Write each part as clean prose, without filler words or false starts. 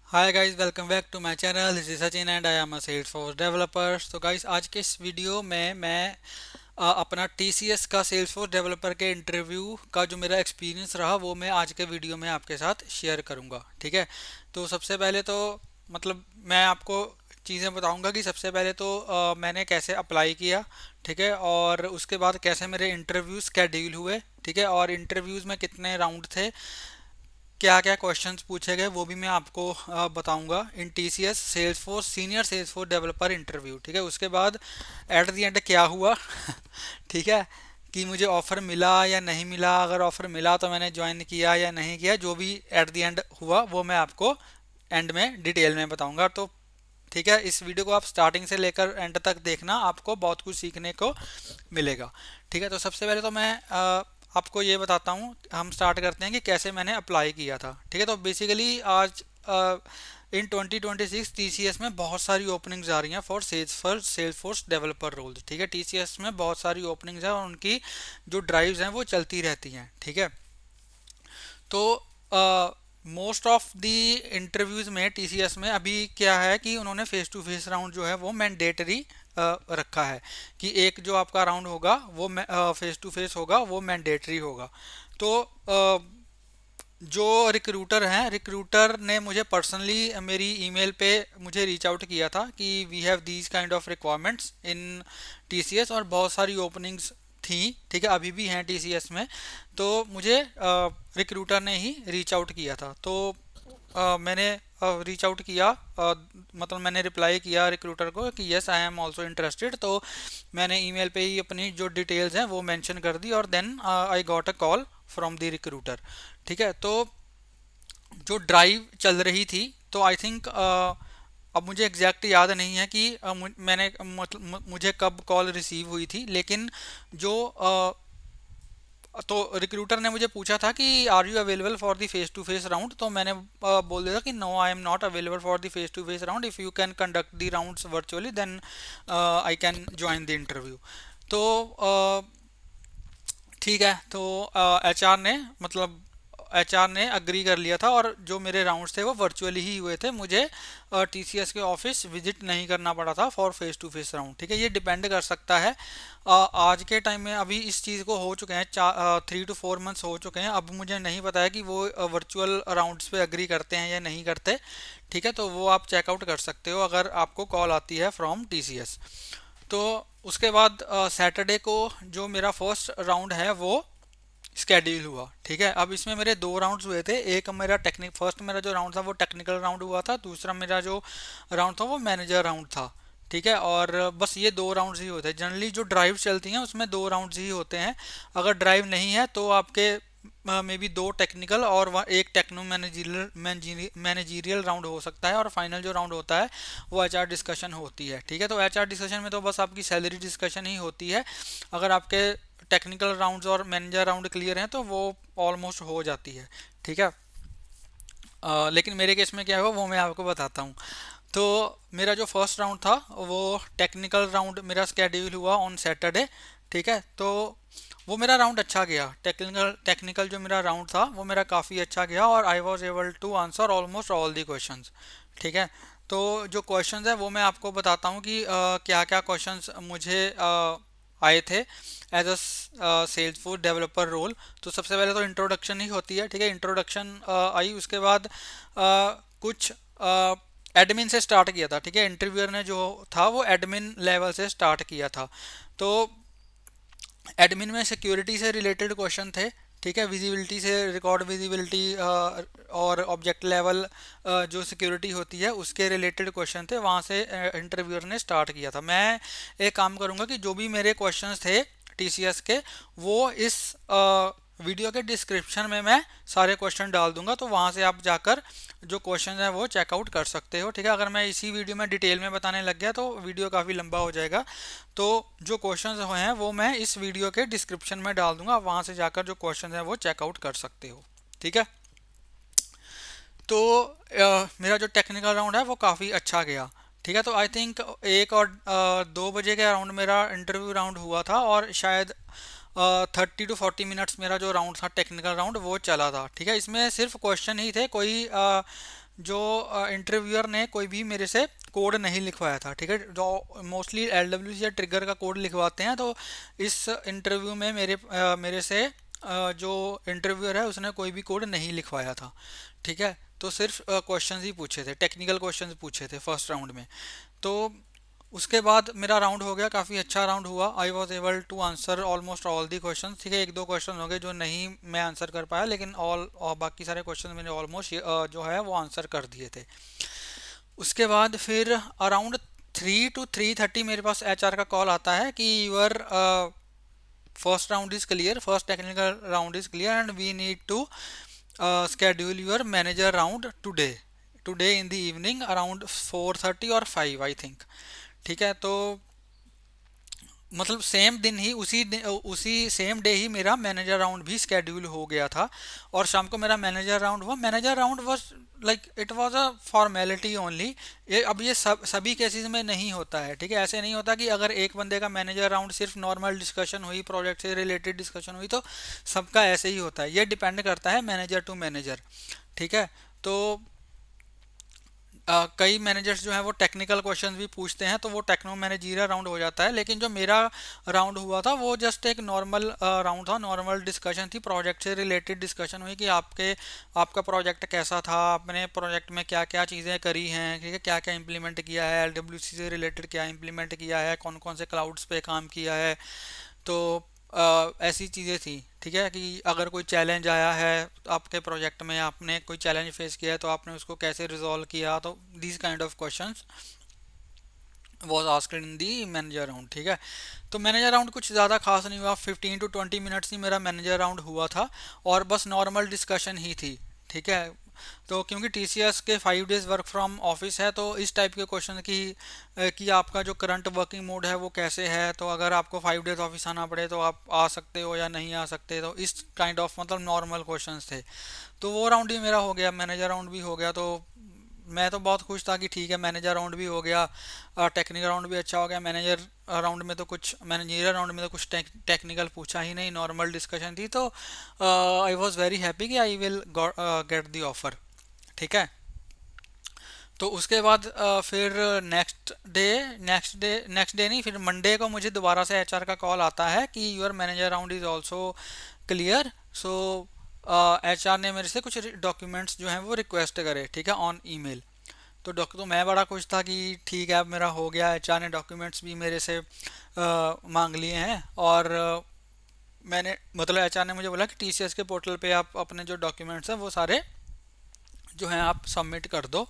Hi guys, welcome back to my channel. This is Sachin and I am a Salesforce developer. तो guys, आज के इस video में मैं अपना TCS का सेल्सफोर्स डेवलपर के इंटरव्यू का जो मेरा एक्सपीरियंस रहा वो मैं आज के वीडियो में आपके साथ शेयर करूंगा। ठीक है। तो सबसे पहले तो मैं आपको चीज़ें बताऊंगा कि सबसे पहले तो मैंने कैसे अप्लाई किया। ठीक है। और उसके बाद कैसे मेरे इंटरव्यू स्केड्यूल हुए। ठीक है। और इंटरव्यूज़ में कितने राउंड थे, क्या क्या क्वेश्चंस पूछे गए, वो भी मैं आपको बताऊंगा इन TCS Salesforce senior Salesforce developer interview. ठीक है। उसके बाद एट द एंड क्या हुआ ठीक है, कि मुझे ऑफर मिला या नहीं मिला। अगर ऑफर मिला तो मैंने ज्वाइन किया या नहीं किया, जो भी एट द एंड हुआ वो मैं आपको एंड में डिटेल में बताऊंगा। तो ठीक है, इस वीडियो को आप स्टार्टिंग से लेकर एंड तक देखना, आपको बहुत कुछ सीखने को मिलेगा। ठीक है। तो सबसे पहले तो मैं आपको ये बताता हूँ, हम स्टार्ट करते हैं कि कैसे मैंने अप्लाई किया था। ठीक है। तो बेसिकली आज इन 2026 TCS में बहुत सारी ओपनिंग्स आ रही हैं फॉर सेल्सफोर्स डेवलपर रोल्स। ठीक है। TCS में बहुत सारी ओपनिंग्स हैं और उनकी जो ड्राइव्स हैं वो चलती रहती हैं। ठीक है। तो मोस्ट ऑफ द इंटरव्यूज में TCS में अभी क्या है कि उन्होंने फेस टू फेस राउंड जो है वो मैंडेटरी रखा है, कि एक जो आपका राउंड होगा वो फेस टू फेस होगा, वो मैंडेटरी होगा। तो जो रिक्रूटर हैं, रिक्रूटर ने मुझे पर्सनली मेरी ईमेल पे मुझे रीच आउट किया था कि we have these kind of requirements in TCS, और बहुत सारी ओपनिंग्स थी। ठीक है। अभी भी हैं TCS में। तो मुझे रिक्रूटर ने ही रीच आउट किया था। तो मैंने रीच आउट किया, मैंने रिप्लाई किया रिक्रूटर को कि yes I am also interested. तो मैंने ईमेल पे ही अपनी जो डिटेल्स हैं वो मेंशन कर दी, और then I got a call from the recruiter. ठीक है। तो जो ड्राइव चल रही थी, तो आई थिंक अब मुझे एग्जैक्ट याद नहीं है कि मुझे कब कॉल रिसीव हुई थी, लेकिन जो तो रिक्रूटर ने मुझे पूछा था कि are you available for the face to face round. तो मैंने बोल दिया था कि no, I am not available for the face to face round. If you can conduct the rounds virtually then I can join the interview. तो ठीक है। तो HR ने HR ने अग्री कर लिया था, और जो मेरे राउंड्स थे वो वर्चुअली ही हुए थे। मुझे TCS के ऑफिस विजिट नहीं करना पड़ा था for face to face round. ठीक है। ये डिपेंड कर सकता है, आज के टाइम में अभी इस चीज़ को हो चुके हैं 3 to 4 मंथ्स हो चुके हैं। अब मुझे नहीं पता है कि वो वर्चुअल राउंड्स पे अग्री करते हैं या नहीं करते। ठीक है। तो वो आप चेकआउट कर सकते हो अगर आपको कॉल आती है फ्रॉम TCS। तो उसके बाद सैटरडे को जो मेरा फर्स्ट राउंड है वो स्केड्यूल हुआ। ठीक है। अब इसमें मेरे दो राउंड्स हुए थे। एक मेरा फर्स्ट मेरा जो राउंड था वो टेक्निकल राउंड हुआ था, दूसरा मेरा जो राउंड था वो मैनेजर राउंड था। ठीक है। और बस ये दो राउंड्स ही होते हैं। जनरली जो ड्राइव चलती हैं उसमें दो राउंड्स ही होते हैं। अगर ड्राइव नहीं है तो आपके मे बी दो टेक्निकल और एक टेक्नो मैनेजीरियल राउंड हो सकता है, और फाइनल जो राउंड होता है वो HR डिस्कशन होती है। ठीक है। तो HR डिस्कशन में तो बस आपकी सैलरी डिस्कशन ही होती है। अगर आपके टेक्निकल राउंड्स और मैनेजर राउंड क्लियर हैं तो वो ऑलमोस्ट हो जाती है। ठीक है। लेकिन मेरे केस में क्या हुआ वो मैं आपको बताता हूँ। तो मेरा जो फर्स्ट राउंड था वो टेक्निकल राउंड मेरा स्केड्यूल हुआ ऑन सैटरडे। ठीक है। तो वो मेरा राउंड अच्छा गया। टेक्निकल टेक्निकल जो मेरा राउंड था वो मेरा काफ़ी अच्छा गया, और I was able to answer almost all the questions. ठीक है। तो जो क्वेश्चंस है वो मैं आपको बताता हूँ कि क्या क्या क्वेश्चंस मुझे आए थे as a Salesforce developer role. तो सबसे पहले तो इंट्रोडक्शन ही होती है। ठीक है। इंट्रोडक्शन आई, उसके बाद कुछ एडमिन से स्टार्ट किया था। ठीक है। इंटरव्यूअर ने जो था वो एडमिन लेवल से स्टार्ट किया था। तो एडमिन में सिक्योरिटी से रिलेटेड क्वेश्चन थे। ठीक है। विजिबिलिटी से, रिकॉर्ड विजिबिलिटी और ऑब्जेक्ट लेवल जो सिक्योरिटी होती है उसके रिलेटेड क्वेश्चन थे, वहाँ से इंटरव्यूअर ने स्टार्ट किया था। मैं एक काम करूँगा कि जो भी मेरे क्वेश्चंस थे TCS के, वो इस वीडियो के डिस्क्रिप्शन में मैं सारे क्वेश्चन डाल दूंगा, तो वहाँ से आप जाकर जो क्वेश्चन है वो चेकआउट कर सकते हो। ठीक है। अगर मैं इसी वीडियो में डिटेल में बताने लग गया तो वीडियो काफ़ी लंबा हो जाएगा। तो जो क्वेश्चंस हैं वो मैं इस वीडियो के डिस्क्रिप्शन में डाल दूंगा, वहाँ से जाकर जो क्वेश्चन है वो चेकआउट कर सकते हो। ठीक है। तो मेरा जो टेक्निकल राउंड है वो काफ़ी अच्छा गया। ठीक है। तो आई थिंक 1 और 2 बजे के अराउंड मेरा इंटरव्यू राउंड हुआ था, और शायद 30 to 40 मिनट्स मेरा जो राउंड था टेक्निकल राउंड वो चला था। ठीक है। इसमें सिर्फ क्वेश्चन ही थे, कोई जो इंटरव्यूअर ने कोई भी मेरे से कोड नहीं लिखवाया था, ठीक है। जो मोस्टली एल या ट्रिगर का कोड लिखवाते हैं, तो इस इंटरव्यू में मेरे से जो इंटरव्यूअर है उसने कोई भी कोड नहीं लिखवाया था, ठीक है। तो सिर्फ क्वेश्चंस ही पूछे थे, टेक्निकल क्वेश्चंस पूछे थे फर्स्ट राउंड में। तो उसके बाद मेरा राउंड हो गया, काफ़ी अच्छा राउंड हुआ। I was able to answer almost all the question, ठीक है। एक दो क्वेश्चन हो गए जो नहीं मैं आंसर कर पाया, लेकिन ऑल और बाकी सारे क्वेश्चन मैंने ऑलमोस्ट जो है वो आंसर कर दिए थे। उसके बाद फिर अराउंड 3 to 3:30 मेरे पास एचआर का कॉल आता है कि your first round is clear, first technical round is clear and we need to schedule your manager round today in the evening around 4:30 और 5 आई थिंक, ठीक है। तो मतलब सेम दिन ही, उसी सेम डे ही मेरा मैनेजर राउंड भी स्केड्यूल हो गया था। और शाम को मेरा मैनेजर राउंड हुआ। Manager round was like it was a formality only. ये सभी केसेस में नहीं होता है, ठीक है। ऐसे नहीं होता कि अगर एक बंदे का मैनेजर राउंड सिर्फ नॉर्मल डिस्कशन हुई, प्रोजेक्ट से रिलेटेड डिस्कशन हुई, तो सबका ऐसे ही होता है। ये डिपेंड करता है मैनेजर टू मैनेजर, ठीक है। तो कई मैनेजर्स जो हैं वो टेक्निकल क्वेश्चंस भी पूछते हैं, तो वो टेक्नो मैनेजरियल राउंड हो जाता है। लेकिन जो मेरा राउंड हुआ था वो जस्ट एक नॉर्मल राउंड था, नॉर्मल डिस्कशन थी, प्रोजेक्ट से रिलेटेड डिस्कशन हुई कि आपका प्रोजेक्ट कैसा था, आपने प्रोजेक्ट में क्या क्या चीज़ें करी हैं, ठीक है, क्या क्या इंप्लीमेंट किया है, एलडब्ल्यूसी से रिलेटेड क्या इंप्लीमेंट किया है, कौन कौन से क्लाउड्स पे काम किया है। तो ऐसी चीज़ें थी, ठीक है, कि अगर कोई चैलेंज आया है आपके प्रोजेक्ट में, आपने कोई चैलेंज फेस किया है तो आपने उसको कैसे रिजॉल्व किया। तो these kind of questions was asked in the manager round, ठीक है। तो मैनेजर राउंड कुछ ज़्यादा खास नहीं हुआ, 15 to 20 मिनट्स ही मेरा मैनेजर राउंड हुआ था और बस नॉर्मल डिस्कशन ही थी, ठीक है। तो क्योंकि टीसीएस के 5 डेज वर्क फ्रॉम ऑफिस है, तो इस टाइप के क्वेश्चन कि आपका जो करंट वर्किंग मोड है वो कैसे है, तो अगर आपको 5 डेज ऑफिस आना पड़े तो आप आ सकते हो या नहीं आ सकते, तो इस काइंड ऑफ मतलब नॉर्मल क्वेश्चंस थे। तो वो राउंड भी मेरा हो गया, मैनेजर राउंड भी हो गया। तो मैं तो बहुत खुश था कि ठीक है, मैनेजर राउंड भी हो गया, टेक्निकल राउंड भी अच्छा हो गया। मैनेजर राउंड में तो कुछ टेक्निकल पूछा ही नहीं, नॉर्मल डिस्कशन थी। तो आई वॉज वेरी हैप्पी कि I will get the offer, ठीक है। तो उसके बाद फिर नेक्स्ट डे नहीं, फिर मंडे को मुझे दोबारा से एचआर का कॉल आता है कि your manager round is also clear. So HR ने मेरे से कुछ डॉक्यूमेंट्स जो हैं वो रिक्वेस्ट करे, ठीक है, ऑन ईमेल। तो मैं बड़ा खुश था कि ठीक है अब मेरा हो गया, एचआर ने डॉक्यूमेंट्स भी मेरे से मांग लिए हैं। और मैंने मतलब एचआर ने मुझे बोला कि टीसीएस के पोर्टल पे आप अपने जो डॉक्यूमेंट्स हैं वो सारे जो हैं आप सबमिट कर दो।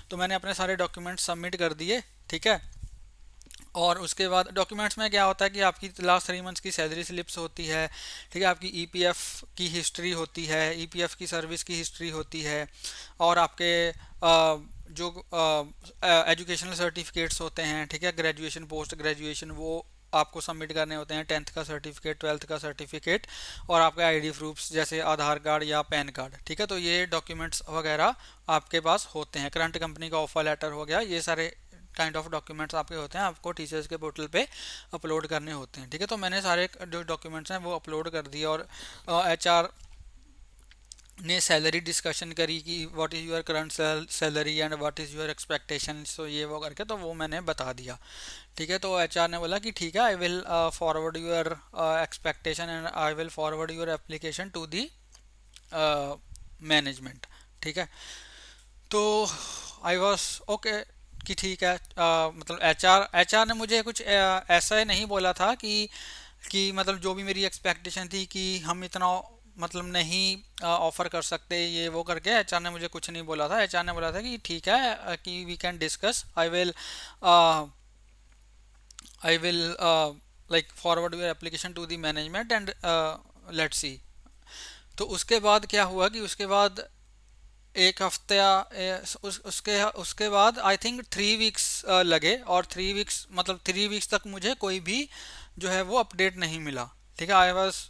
तो मैंने अपने सारे डॉक्यूमेंट्स सबमिट कर दिए, ठीक है। और उसके बाद डॉक्यूमेंट्स में क्या होता है कि आपकी लास्ट 3 मंथ्स की सैलरी स्लिप्स होती है, ठीक है, आपकी ईपीएफ की हिस्ट्री होती है, ईपीएफ की सर्विस की हिस्ट्री होती है, और आपके जो एजुकेशनल सर्टिफिकेट्स होते हैं, ठीक है, ग्रेजुएशन पोस्ट ग्रेजुएशन, वो आपको सबमिट करने होते हैं, 10th का सर्टिफिकेट, 12th का सर्टिफिकेट, और आपके आईडी प्रूफ्स जैसे आधार कार्ड या पैन कार्ड, ठीक है। तो ये डॉक्यूमेंट्स वगैरह आपके पास होते हैं। करंट कंपनी का ऑफर लेटर हो गया, ये सारे काइंड ऑफ डॉक्यूमेंट्स आपके होते हैं, आपको टीचर्स के पोर्टल पे अपलोड करने होते हैं, ठीक है। तो मैंने सारे जो डॉक्यूमेंट्स हैं वो अपलोड कर दिए। और एचआर ने सैलरी डिस्कशन करी कि what is your current salary and what is your expectation, so ये वो करके तो वो मैंने बता दिया, ठीक है। तो एचआर ने बोला कि ठीक है, I will forward your expectation and I will forward your application to the management, ठीक है। तो आई वॉज ओके कि ठीक है। मतलब एचआर ने मुझे कुछ ऐसा नहीं बोला था कि मतलब जो भी मेरी एक्सपेक्टेशन थी कि हम इतना मतलब नहीं ऑफर कर सकते, ये वो करके एचआर ने मुझे कुछ नहीं बोला था। एचआर ने बोला था कि ठीक है, कि we can discuss, I will like forward your application to the management and let's see. तो उसके बाद क्या हुआ कि उसके बाद एक हफ्ता उसके उसके बाद आई थिंक 3 वीक्स लगे। और 3 वीक्स मतलब 3 वीक्स तक मुझे कोई भी जो है वो अपडेट नहीं मिला, ठीक है। I was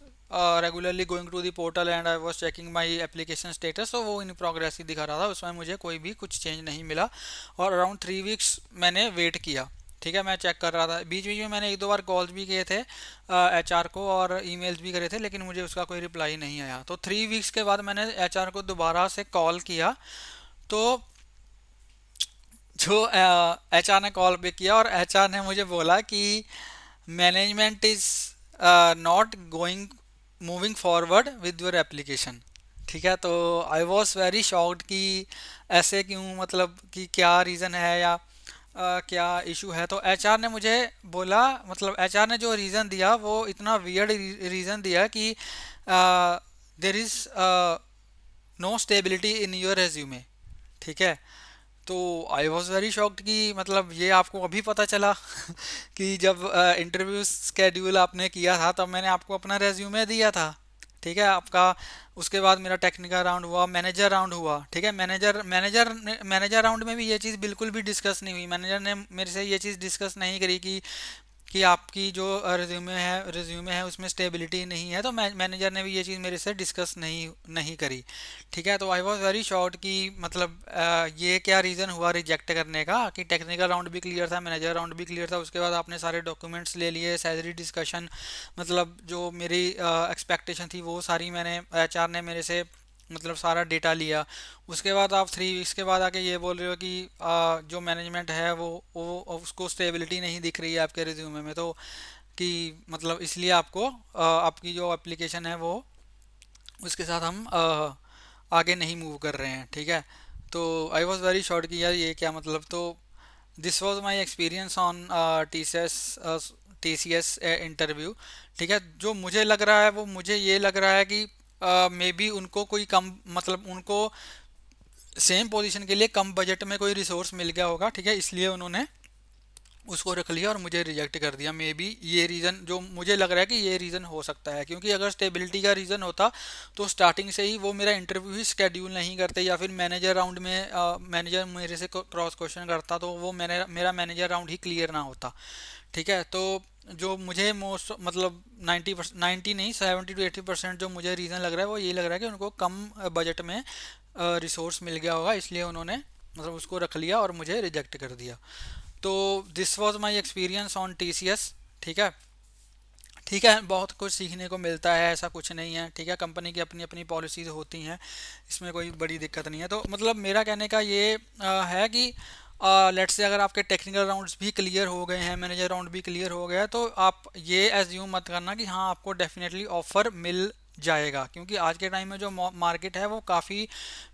regularly going to the portal and I was checking my application status, तो वो इन प्रोग्रेस ही दिखा रहा था, उसमें मुझे कोई भी कुछ चेंज नहीं मिला। और अराउंड 3 वीक्स मैंने वेट किया, ठीक है, मैं चेक कर रहा था। बीच बीच में मैंने एक दो बार कॉल्स भी किए थे एचआर को और ईमेल्स भी करे थे, लेकिन मुझे उसका कोई रिप्लाई नहीं आया। तो 3 वीक्स के बाद मैंने एचआर को दोबारा से कॉल किया। तो जो एचआर ने कॉल पे किया और एचआर ने मुझे बोला कि management is not going moving forward with your application. ठीक है, तो आई वॉज वेरी शॉक्ड कि ऐसे क्यों, मतलब कि क्या रीज़न है या क्या इशू है। तो एचआर ने मुझे बोला, मतलब एचआर ने जो रीज़न दिया वो इतना वियर्ड रीज़न दिया कि there is no stability in your resume. ठीक है, तो आई वॉज वेरी शॉक्ड कि मतलब ये आपको अभी पता चला कि जब इंटरव्यू स्केड्यूल आपने किया था तब मैंने आपको अपना रेज्यूमे दिया था। ठीक है आपका, उसके बाद मेरा टेक्निकल राउंड हुआ, मैनेजर राउंड हुआ। ठीक है, मैनेजर राउंड में भी ये चीज़ बिल्कुल भी डिस्कस नहीं हुई। मैनेजर ने मेरे से ये चीज़ डिस्कस नहीं करी कि आपकी जो रिज्यूमे है उसमें स्टेबिलिटी नहीं है। तो मैनेजर ने भी ये चीज़ मेरे से डिस्कस नहीं नहीं करी। ठीक है, तो आई वॉज वेरी शॉर्ट कि मतलब ये क्या रीज़न हुआ रिजेक्ट करने का, कि टेक्निकल राउंड भी क्लियर था, मैनेजर राउंड भी क्लियर था, उसके बाद आपने सारे डॉक्यूमेंट्स ले लिए, सैलरी डिस्कशन, मतलब जो मेरी एक्सपेक्टेशन थी वो सारी मैंने, एचआर ने मेरे से मतलब सारा डेटा लिया। उसके बाद आप 3 वीक्स के बाद आके ये बोल रहे हो कि जो मैनेजमेंट है वो उसको स्टेबिलिटी नहीं दिख रही है आपके रिज्यूमे में, तो कि मतलब इसलिए आपको आपकी जो एप्लीकेशन है वो उसके साथ हम आगे नहीं मूव कर रहे हैं। ठीक है, तो आई वॉज वेरी शॉर्ट कि यार ये क्या मतलब। तो this was my experience on T C S interview. ठीक है, जो मुझे लग रहा है वो मुझे ये लग रहा है कि मे बी उनको कोई कम, मतलब उनको सेम पोजीशन के लिए कम बजट में कोई रिसोर्स मिल गया होगा। ठीक है, इसलिए उन्होंने उसको रख लिया और मुझे रिजेक्ट कर दिया। मे बी ये रीज़न जो मुझे लग रहा है कि ये रीज़न हो सकता है, क्योंकि अगर स्टेबिलिटी का रीज़न होता तो स्टार्टिंग से ही वो मेरा इंटरव्यू ही स्केड्यूल नहीं करते, या फिर मैनेजर राउंड में मैनेजर मेरे से क्रॉस क्वेश्चन करता तो वो मेरा मैनेजर राउंड ही क्लियर ना होता। ठीक है, तो जो मुझे मोस्ट मतलब 90 नहीं 70 to 80% जो मुझे रीज़न लग रहा है वो ये लग रहा है कि उनको कम बजट में रिसोर्स मिल गया होगा, इसलिए उन्होंने मतलब उसको रख लिया और मुझे रिजेक्ट कर दिया। तो this was my experience on TCS. ठीक है, ठीक है, बहुत कुछ सीखने को मिलता है, ऐसा कुछ नहीं है। ठीक है, कंपनी की अपनी अपनी पॉलिसीज होती हैं, इसमें कोई बड़ी दिक्कत नहीं है। तो मतलब मेरा कहने का ये है कि लेट्स से अगर आपके टेक्निकल राउंड्स भी क्लियर हो गए हैं, मैनेजर राउंड भी क्लियर हो गया है, तो आप ये एज्यूम मत करना कि हाँ आपको डेफिनेटली ऑफर मिल जाएगा, क्योंकि आज के टाइम में जो मार्केट है वो काफ़ी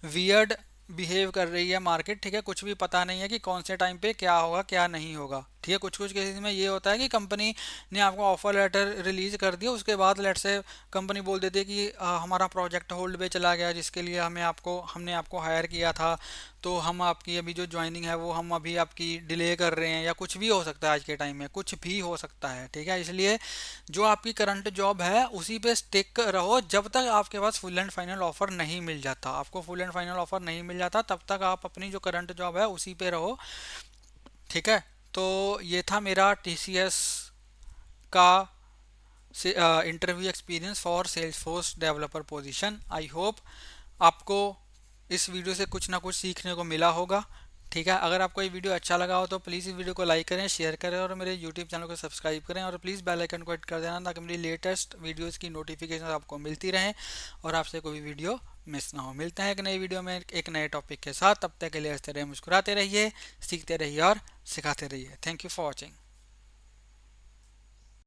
वियर्ड बिहेव कर रही है मार्केट। ठीक है, कुछ भी पता नहीं है कि कौन से टाइम पे क्या होगा क्या नहीं होगा। ठीक है, कुछ कुछ केसेस में ये होता है कि कंपनी ने आपको ऑफर लेटर रिलीज कर दिया, उसके बाद लेट से कंपनी बोल देती है कि हमारा प्रोजेक्ट होल्ड पे चला गया जिसके लिए हमने आपको हायर किया था, तो हम आपकी अभी जो ज्वाइनिंग है वो हम अभी आपकी डिले कर रहे हैं, या कुछ भी हो सकता है। आज के टाइम में कुछ भी हो सकता है। ठीक है, इसलिए जो आपकी करंट जॉब है उसी पे स्टिक रहो जब तक आपके पास फुल एंड फाइनल ऑफर नहीं मिल जाता। आपको फुल एंड फाइनल ऑफर नहीं मिल जाता तब तक आप अपनी जो करंट जॉब है उसी पे रहो। ठीक है, तो ये था मेरा टीसीएस का interview experience for Salesforce developer position. I hope आपको इस वीडियो से कुछ ना कुछ सीखने को मिला होगा। ठीक है, अगर आपको ये वीडियो अच्छा लगा हो तो प्लीज़ इस वीडियो को लाइक करें, शेयर करें और मेरे यूट्यूब चैनल को सब्सक्राइब करें, और प्लीज़ बेल आइकन को हिट कर देना ताकि मेरी लेटेस्ट वीडियोस की नोटिफिकेशन आपको मिलती रहें और आपसे कोई वीडियो मिस ना हो। मिलते हैं एक नई वीडियो में एक नए टॉपिक के साथ। तब तक के लिए हंसते रहिए, मुस्कुराते रहिए, सीखते रहिए और सिखाते रहिए। Thank you for watching.